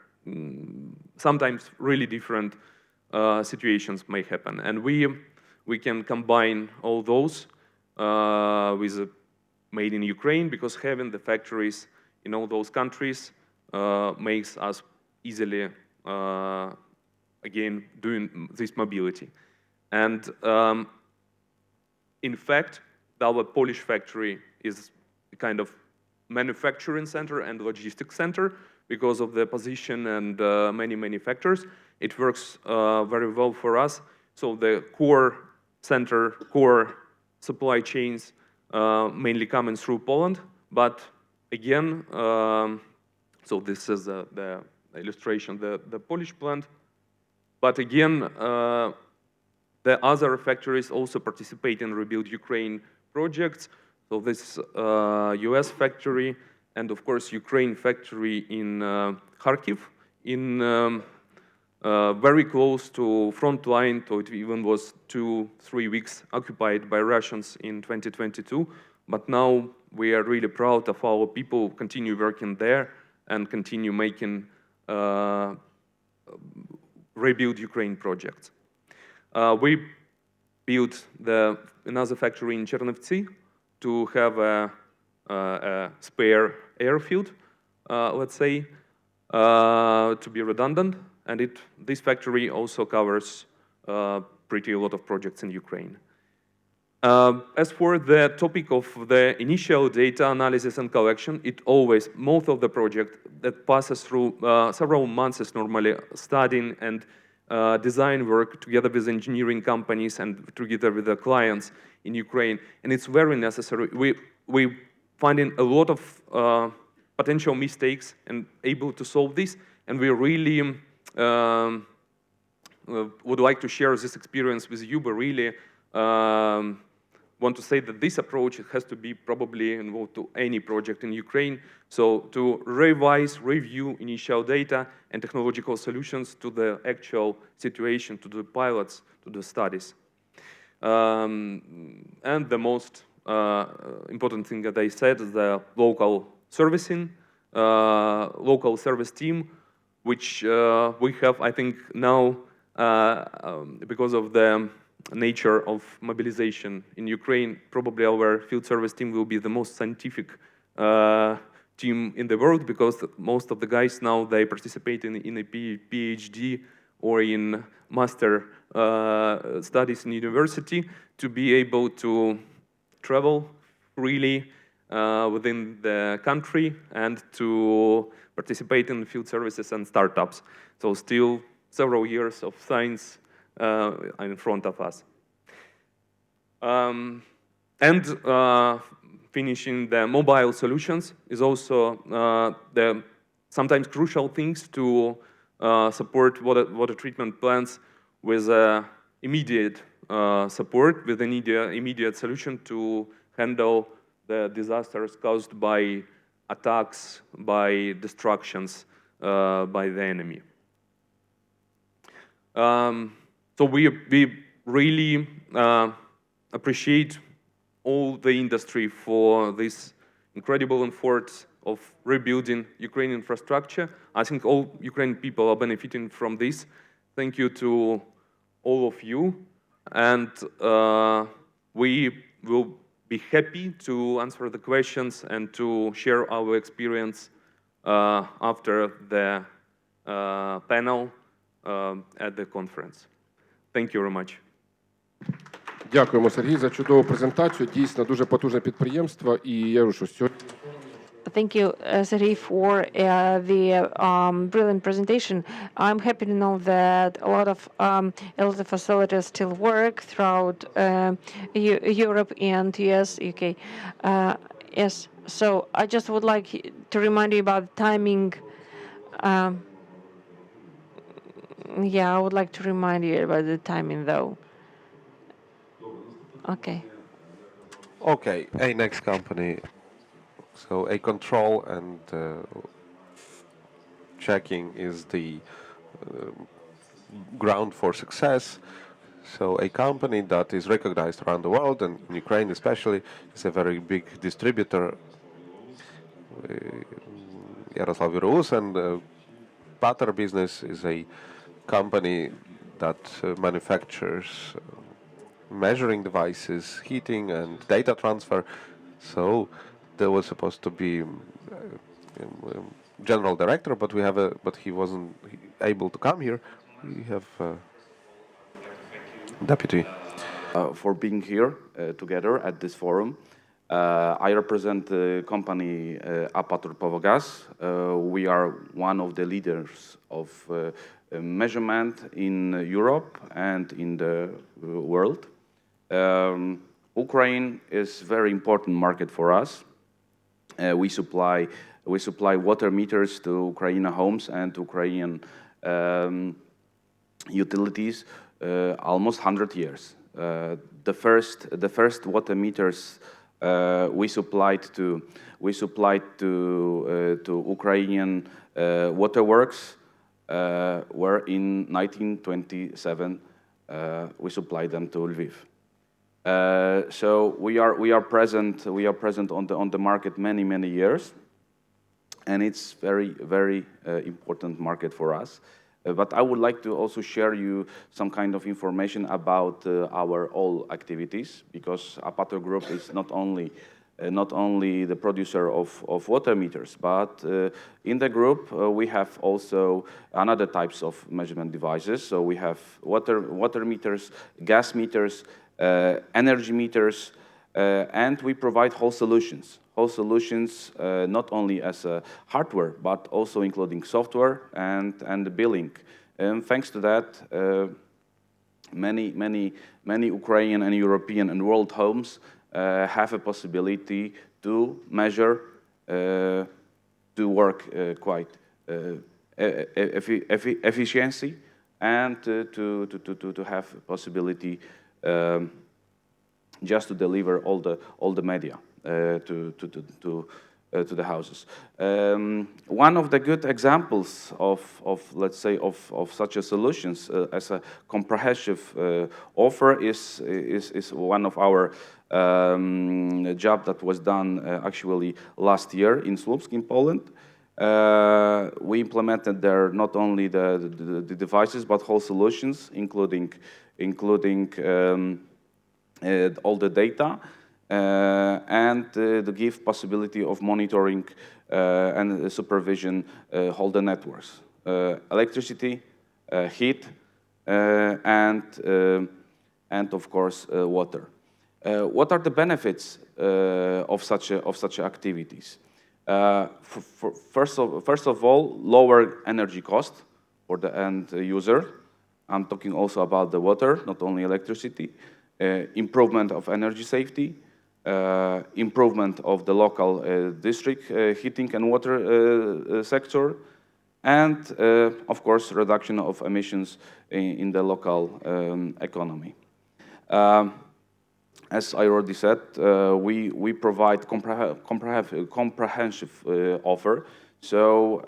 Speaker 3: sometimes really different situations may happen. And we can combine all those with made in Ukraine, because having the factories in all those countries makes us easily, again, doing this mobility. And in fact, our Polish factory is a kind of manufacturing center and logistics center because of the position and many factors. It works very well for us. So the core supply chains mainly coming through Poland, but again, so this is the illustration, the Polish plant. But again, the other factories also participate in ReBuild Ukraine projects. So this US factory, and of course Ukraine factory in Kharkiv, in very close to front line, so it even was 2-3 weeks occupied by Russians in 2022. But now we are really proud of our people continue working there and continue making ReBuild Ukraine projects. We built another factory in Chernivtsi to have a spare airfield, let's say, to be redundant. And this factory also covers pretty a lot of projects in Ukraine. As for the topic of the initial data analysis and collection, most of the project that passes through several months is normally studying and design work together with engineering companies and together with the clients in Ukraine, and it's very necessary. We finding a lot of potential mistakes and able to solve this, and we really would like to share this experience with you, but really want to say that this approach has to be probably involved to any project in Ukraine. So to revise, review initial data and technological solutions to the actual situation, to the pilots, to the studies. And the most important thing that I said is the local servicing, local service team, which we have, I think, now because of the nature of mobilization in Ukraine, probably our field service team will be the most scientific team in the world, because most of the guys now, they participate in a PhD or in master studies in university to be able to travel freely within the country and to participate in field services and startups. So still several years of science in front of us. Finishing the mobile solutions is also the sometimes crucial things to support water treatment plants with immediate support, with an immediate solution to handle the disasters caused by attacks, by destructions by the enemy. So we really appreciate all the industry for this incredible effort of rebuilding Ukrainian infrastructure. I think all Ukrainian people are benefiting from this. Thank you to all of you. And we will be happy to answer the questions and to share our experience after the panel at the conference. Thank you very much.
Speaker 4: Дякуємо, Сергій, за чудову презентацію. Дійсно, дуже потужне підприємство. І я кажу, що сьогодні...
Speaker 2: Thank you, Sergey, for the brilliant presentation. I'm happy to know that a lot of facilities still work throughout Europe and US, UK. Yes, so I just would like to remind you about the timing. Yeah, I would like to remind you about the timing, though. Okay.
Speaker 1: Okay, a next company. So a control and checking is the ground for success. So a company that is recognized around the world, and in Ukraine especially, is a very big distributor. Yaroslav Virus, and Pater Business is a company that manufactures measuring devices, heating, and data transfer. So there was supposed to be general director, but he wasn't able to come here. We have deputy.
Speaker 5: For being here together at this forum. I represent the company Apatur Pavogas. We are one of the leaders of measurement in Europe and in the world. Ukraine is a very important market for us. We supply water meters to Ukrainian homes and Ukrainian utilities almost 100 years. The first water meters we supplied to Ukrainian waterworks were in 1927. We supplied them to Lviv. So we are present on the market many years, and it's very important market for us. But I would like to also share you some kind of information about our all activities, because Apatur Group is not only not only the producer of water meters, but in the group we have also another types of measurement devices. So we have water meters, gas meters, energy meters, and we provide whole solutions. Whole solutions not only as a hardware, but also including software and the billing. And thanks to that, many Ukrainian and European and world homes have a possibility to measure, to work quite efficiency, and to have a possibility just to deliver all the media to the houses. One of the good examples of let's say of such a solutions as a comprehensive offer is one of our job that was done actually last year in Słupsk in Poland. We implemented there not only the devices but whole solutions, including all the data. And to give possibility of monitoring and supervision all the networks, electricity, heat, and of course water. What are the benefits of such activities? First of all, lower energy cost for the end user. I'm talking also about the water, not only electricity. Improvement of energy safety. Improvement of the local district heating and water sector, and of course reduction of emissions in the local economy. As I already said, we provide comprehensive offer, so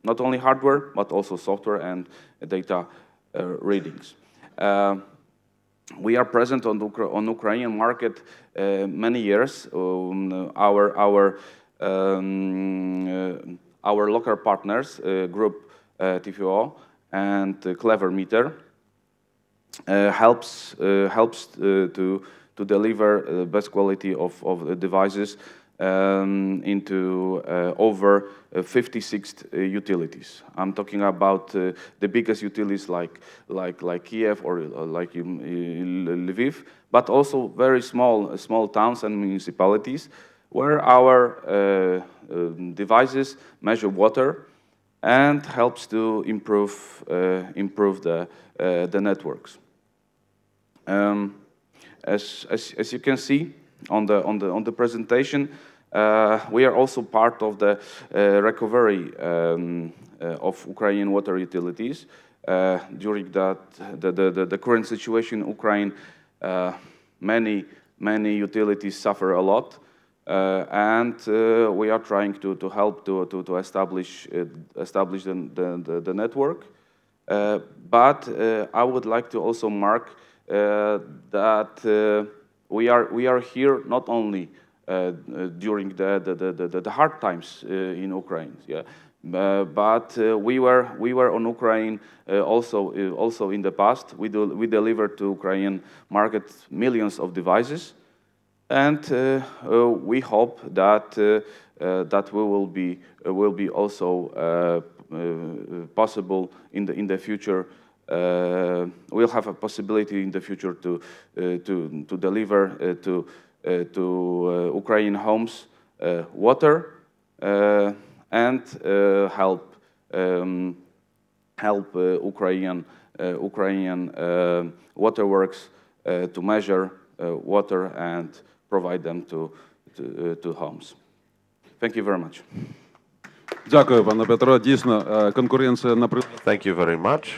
Speaker 5: not only hardware but also software and data readings. We are present on Ukrainian market many years. Our local partners, group TVO and Clever Meter, helps to deliver best quality of devices into over 56 utilities. I'm talking about the biggest utilities like Kiev or like Lviv, but also very small towns and municipalities where our devices measure water and helps to improve the networks. As you can see on the presentation, we are also part of the recovery of Ukrainian water utilities. During the current situation in Ukraine, many utilities suffer a lot, and we are trying to help to establish the network. But I would like to also mark that we are here not only during the hard times in Ukraine, yeah, but we were on Ukraine also in the past. We delivered to Ukrainian market millions of devices, and we hope that will be also possible in the future. We'll have a possibility in the future to deliver to Ukrainian homes water and help Ukrainian waterworks to measure water and provide them to homes. Thank you very much.
Speaker 6: Дякую, пане Петро. Дійсно, конкуренція на
Speaker 1: Thank you very much.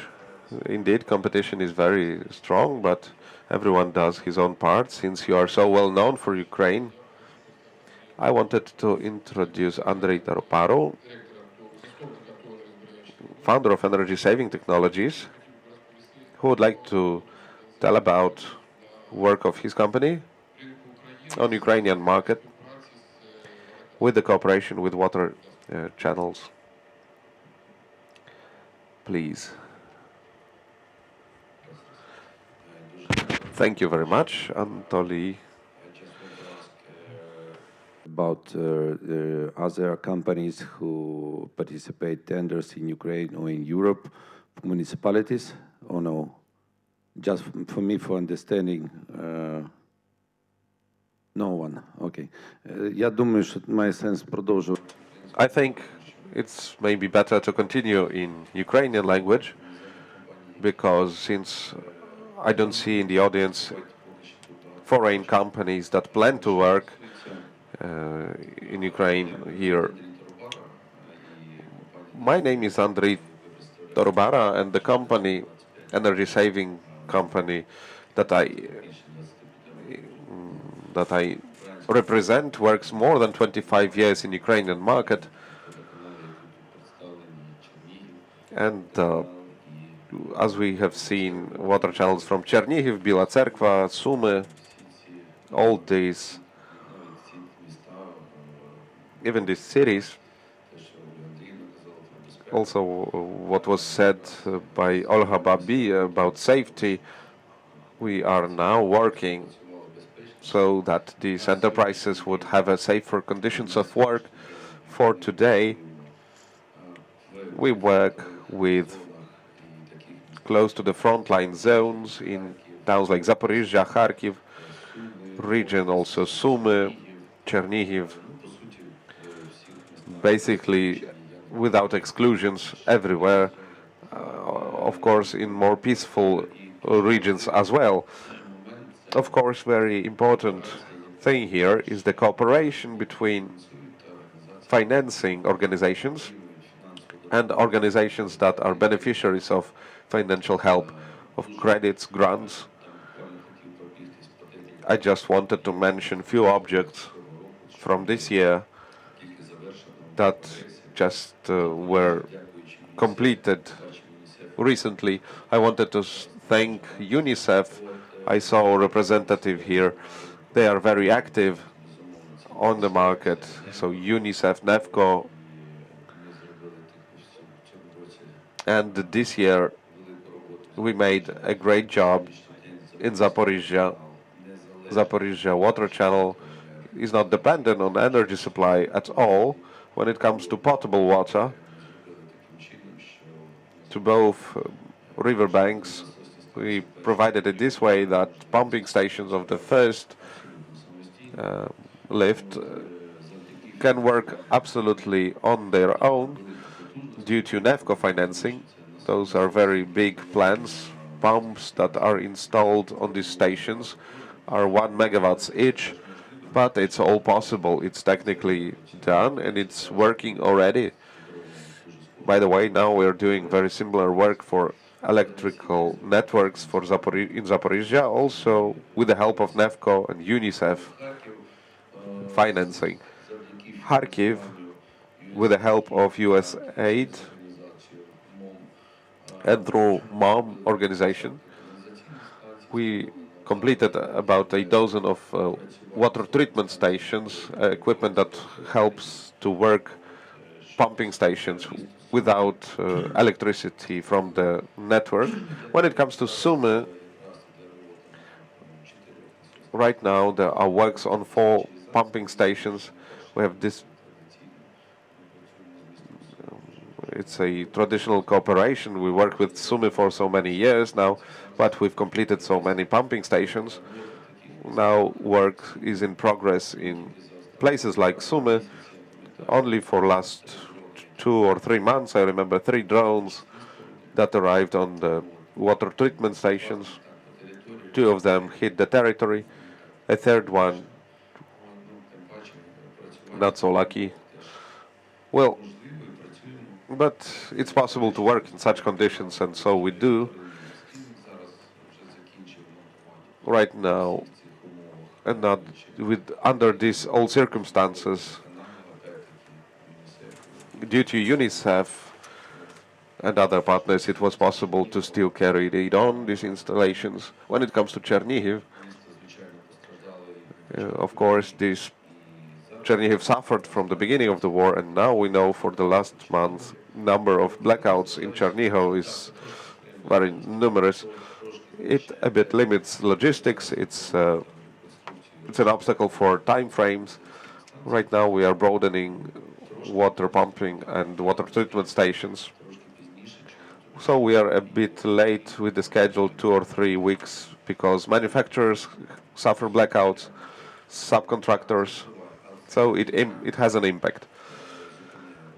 Speaker 1: Indeed, competition is very strong, but everyone does his own part. Since you are so well known for Ukraine, I wanted to introduce Andrei Taroparo, founder of Energy Saving Technologies, who would like to tell about work of his company on Ukrainian market with the cooperation with water channels. Please. Thank you very much, Anatoly.
Speaker 6: about the other companies who participate tenders in Ukraine or in Europe, municipalities, or no? Just for me, for understanding, no one. Okay. Я думаю, що має сенс продовжувати.
Speaker 1: I think it's maybe better to continue in Ukrainian language because since I don't see in the audience foreign companies that plan to work in Ukraine here. My name is Andriy Torubara, and the company, energy saving company that I represent, works more than 25 years in Ukrainian market. And as we have seen water channels from Chernihiv, Bila Tserkva, Sumy, all these, even these cities, also what was said by Olha Babi about safety, we are now working so that these enterprises would have a safer conditions of work. For today, we work with close to the frontline zones in towns like Zaporizhzhia, Kharkiv, region also Sumy, Chernihiv, basically without exclusions everywhere, of course in more peaceful regions as well. Of course, very important thing here is the cooperation between financing organizations and organizations that are beneficiaries of financial help, of credits, grants. I just wanted to mention few objects from this year that just were completed recently. I wanted to thank UNICEF. I saw a representative here. They are very active on the market. So UNICEF, NEFCO. And this year we made a great job in Zaporizhzhia. Zaporizhzhia water channel is not dependent on energy supply at all when it comes to potable water to both riverbanks. We provided it this way that pumping stations of the first lift can work absolutely on their own due to NEFCO financing. Those are very big plans. Pumps that are installed on these stations are 1 megawatts each, but it's all possible. It's technically done and it's working already. By the way, now we're doing very similar work for electrical networks for in Zaporizhzhia, also with the help of NEFCO and UNICEF financing. Kharkiv, with the help of US aid and through MOM organization, we completed about a dozen of water treatment stations, equipment that helps to work pumping stations without electricity from the network. When it comes to Sumy, right now there are works on 4 pumping stations. We have this. It's a traditional cooperation. We work with Sumy for so many years now, but we've completed so many pumping stations. Now work is in progress in places like Sumy. Only for last 2 or 3 months, I remember 3 drones that arrived on the water treatment stations. 2 of them hit the territory. A third one, not so lucky. Well, but it's possible to work in such conditions, and so we do. Right now, and not under these old circumstances, due to UNICEF and other partners, it was possible to still carry it on, these installations. When it comes to Chernihiv, of course, this Chernihiv suffered from the beginning of the war, and now we know for the last month, number of blackouts in Chernihiv is very numerous. It a bit limits logistics. It's an obstacle for time frames, Right now we are broadening water pumping and water treatment stations. So we are a bit late with the schedule, 2 or 3 weeks, because manufacturers suffer blackouts, subcontractors, so it has an impact.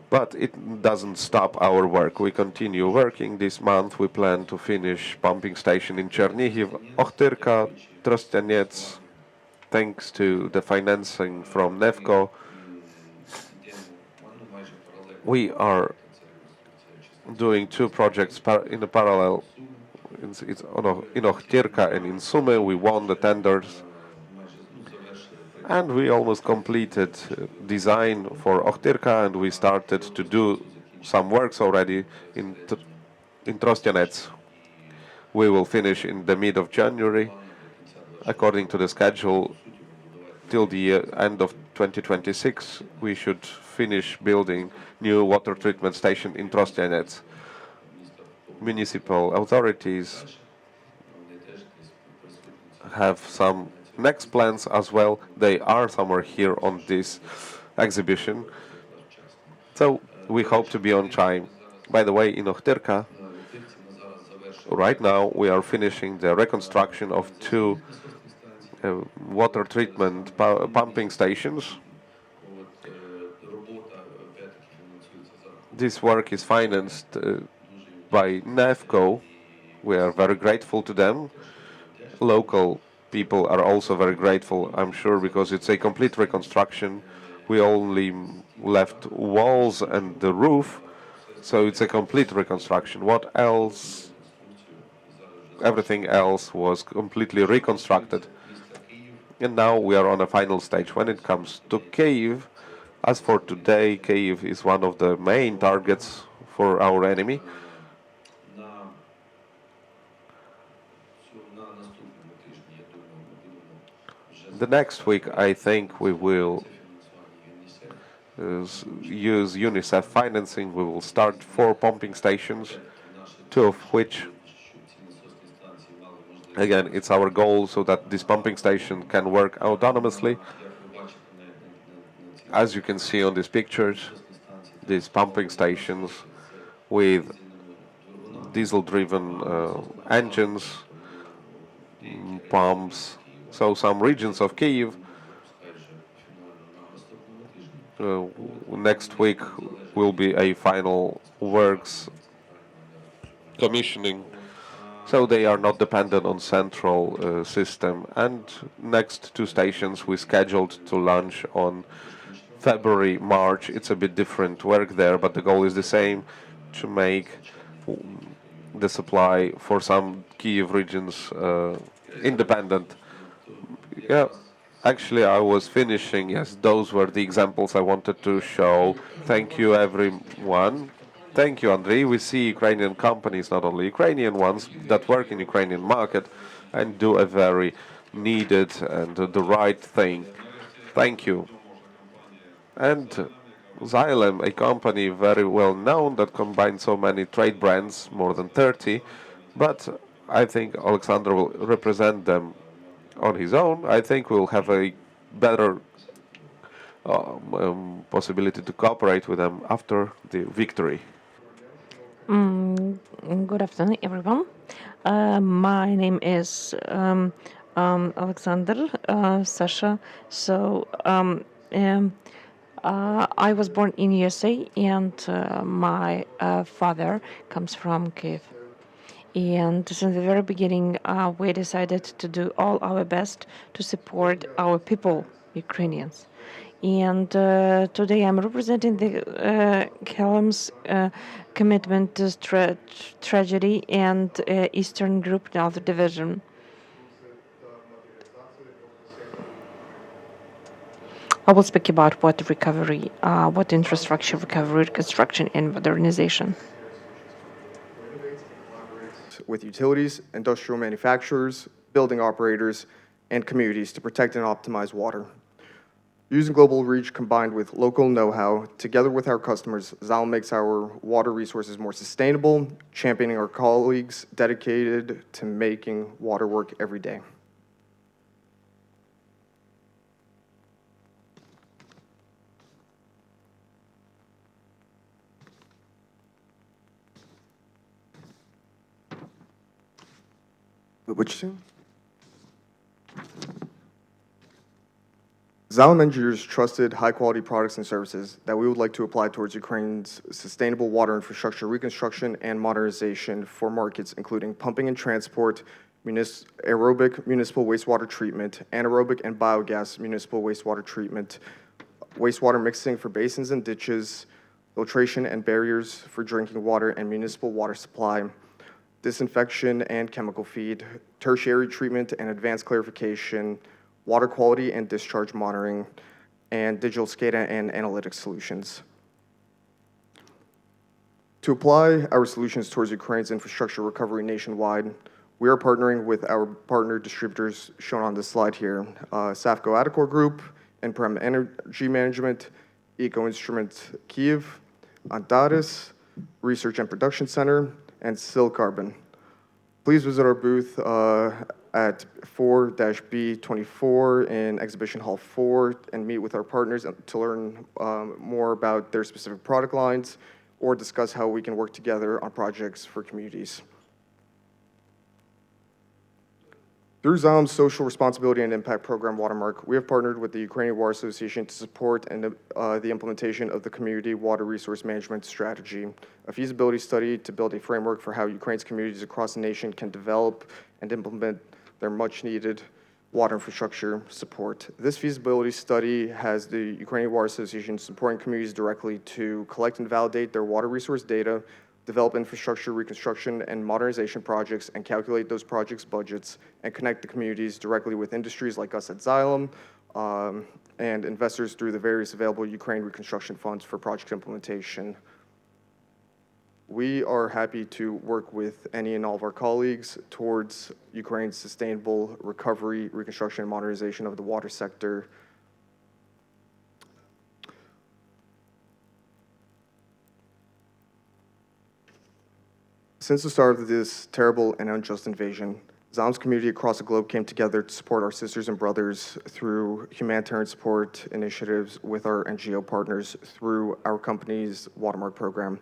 Speaker 1: But it doesn't stop our work. We continue working. This month we plan to finish pumping station in Chernihiv, Ochtyrka, Trostianets, thanks to the financing from NEFCO. We are doing 2 projects in a parallel. In Ochtyrka and in Sumy. We won the tenders and we almost completed design for Ochtyrka, and we started to do some works already in Trostianets. We will finish in the mid of January, according to the schedule. Till the end of 2026, we should finish building new water treatment station in Trostianets. Municipal authorities have some next plans as well. They are somewhere here on this exhibition. So we hope to be on time. By the way, in Ochtyrka, right now we are finishing the reconstruction of 2 water treatment pumping stations. This work is financed by NEFCO. We are very grateful to them. Local people are also very grateful, I'm sure, because it's a complete reconstruction. We only left walls and the roof, so it's a complete reconstruction. What else? Everything else was completely reconstructed. And now we are on a final stage. When it comes to Kyiv, as for today, Kyiv is one of the main targets for our enemy. The next week, I think we will use UNICEF financing. We will start 4 pumping stations, 2 of which, again, it's our goal so that this pumping station can work autonomously. As you can see on these pictures, these pumping stations with diesel-driven engines, pumps. So some regions of Kyiv. Next week will be a final works commissioning, so they are not dependent on central system. And next 2 stations we scheduled to launch on February, March. It's a bit different work there, but the goal is the same, to make the supply for some Kyiv regions independent. Yeah, actually I was finishing. Yes, those were the examples I wanted to show. Thank you, everyone. Thank you, Andrei. We see Ukrainian companies, not only Ukrainian ones, that work in Ukrainian market and do a very needed and the right thing. Thank you. And Xylem, a company very well known that combines so many trade brands, more than 30, but I think Alexander will represent them on his own. I think we'll have a better possibility to cooperate with them after the victory.
Speaker 2: Good afternoon, everyone. My name is Alexander Sasha. I was born in USA, and my father comes from Kiev. And since the very beginning, we decided to do all our best to support our people, Ukrainians. And today I'm representing the Kelm's commitment to tragedy and Eastern Group, North Division. I will speak about water recovery, water infrastructure recovery, reconstruction, and modernization.
Speaker 7: With utilities, industrial manufacturers, building operators, and communities to protect and optimize water. Using global reach combined with local know-how, together with our customers, Xylem makes our water resources more sustainable, championing our colleagues dedicated to making water work every day. What'd you say? Xylem engineers trusted high-quality products and services that we would like to apply towards Ukraine's sustainable water infrastructure reconstruction and modernization for markets including pumping and transport, aerobic municipal wastewater treatment, anaerobic and biogas municipal wastewater treatment, wastewater mixing for basins and ditches, filtration and barriers for drinking water and municipal water supply, disinfection and chemical feed, tertiary treatment and advanced clarification, water quality and discharge monitoring, and digital SCADA and analytics solutions. To apply our solutions towards Ukraine's infrastructure recovery nationwide, we are partnering with our partner distributors shown on this slide here, Safco Adacor Group, Imprem Energy Management, Eco Instrument Kiev, Antares, Research and Production Center, and Sil Carbon. Please visit our booth at 4-B24 in Exhibition Hall 4 and meet with our partners to learn more about their specific product lines or discuss how we can work together on projects for communities. Through Xylem's Social Responsibility and Impact Program Watermark, we have partnered with the Ukrainian Water Association to support the implementation of the Community Water Resource Management Strategy, a feasibility study to build a framework for how Ukraine's communities across the nation can develop and implement their much-needed water infrastructure support. This feasibility study has the Ukrainian Water Association supporting communities directly to collect and validate their water resource data, develop infrastructure reconstruction and modernization projects, and calculate those projects' budgets, and connect the communities directly with industries like us at Xylem and investors through the various available Ukraine reconstruction funds for project implementation. We are happy to work with any and all of our colleagues towards Ukraine's sustainable recovery, reconstruction, and modernization of the water sector. Since the start of this terrible and unjust invasion, Xylem's community across the globe came together to support our sisters and brothers through humanitarian support initiatives with our NGO partners through our company's Watermark program.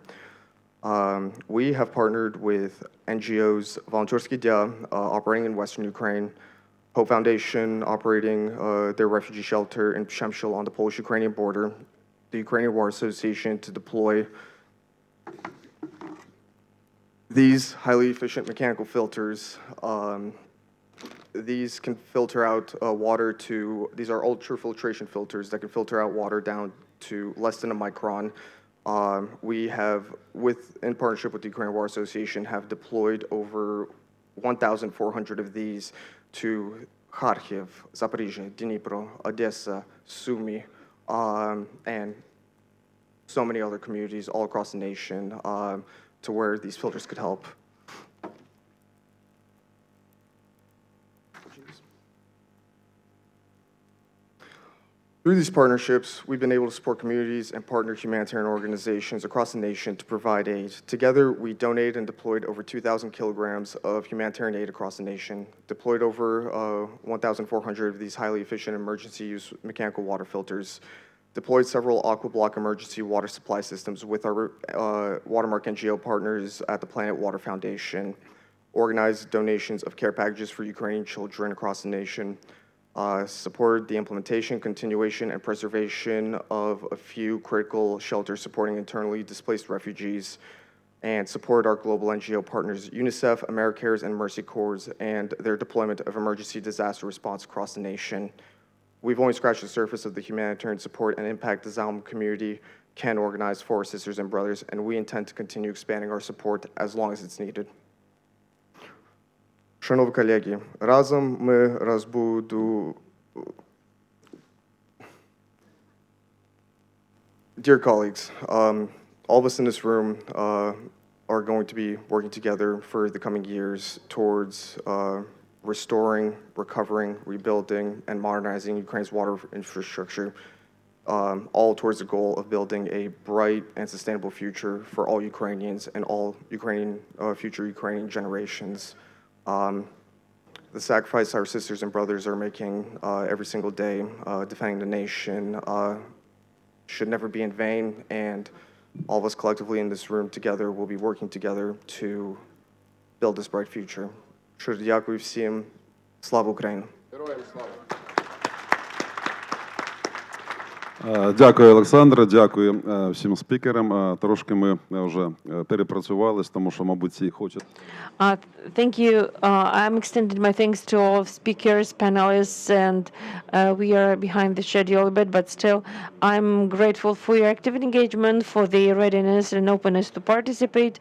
Speaker 7: We have partnered with NGOs Volontersky Dia, operating in Western Ukraine, Hope Foundation, operating their refugee shelter in Przemysl on the Polish-Ukrainian border, the Ukrainian Water Association to deploy these highly efficient mechanical filters. These can filter out water to, these are ultrafiltration filters that can filter out water down to less than a micron. We have, in partnership with the Ukrainian Water Association, have deployed over 1,400 of these to Kharkiv, Zaporizhzhia, Dnipro, Odessa, Sumy, and so many other communities all across the nation to where these filters could help. Through these partnerships, we've been able to support communities and partner humanitarian organizations across the nation to provide aid. Together, we donated and deployed over 2,000 kilograms of humanitarian aid across the nation, deployed over 1,400 of these highly efficient emergency use mechanical water filters, deployed several AquaBlock emergency water supply systems with our Watermark NGO partners at the Planet Water Foundation, organized donations of care packages for Ukrainian children across the nation, supported the implementation, continuation, and preservation of a few critical shelters supporting internally displaced refugees, and support our global NGO partners, UNICEF, AmeriCares, and Mercy Corps, and their deployment of emergency disaster response across the nation. We've only scratched the surface of the humanitarian support and impact the Xylem community can organize for our sisters and brothers, and we intend to continue expanding our support as long as it's needed. Шановні колеги, разом ми розбудуємо. Dear colleagues, all of us in this room are going to be working together for the coming years towards restoring, recovering, rebuilding, and modernizing Ukraine's water infrastructure, all towards the goal of building a bright and sustainable future for all Ukrainians and all future Ukrainian generations. The sacrifice our sisters and brothers are making every single day, defending the nation, should never be in vain, and all of us collectively in this room together will be working together to build this bright future. Що ж, дякую всім. Слава Україні!
Speaker 4: Героям слава!
Speaker 8: Дякую, Олександре, дякую всім спікерам. Трошки ми вже перепрацювались, тому що, мабуть, всі хочуть.
Speaker 2: Thank you. I'm extending my thanks to all speakers, panelists, and we are behind the schedule a bit, but still, I'm grateful for your active engagement, for the readiness and openness to participate,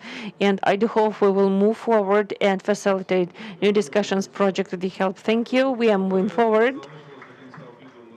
Speaker 2: and I do hope we will move forward and facilitate new discussions project with your help. Thank you. We are moving forward.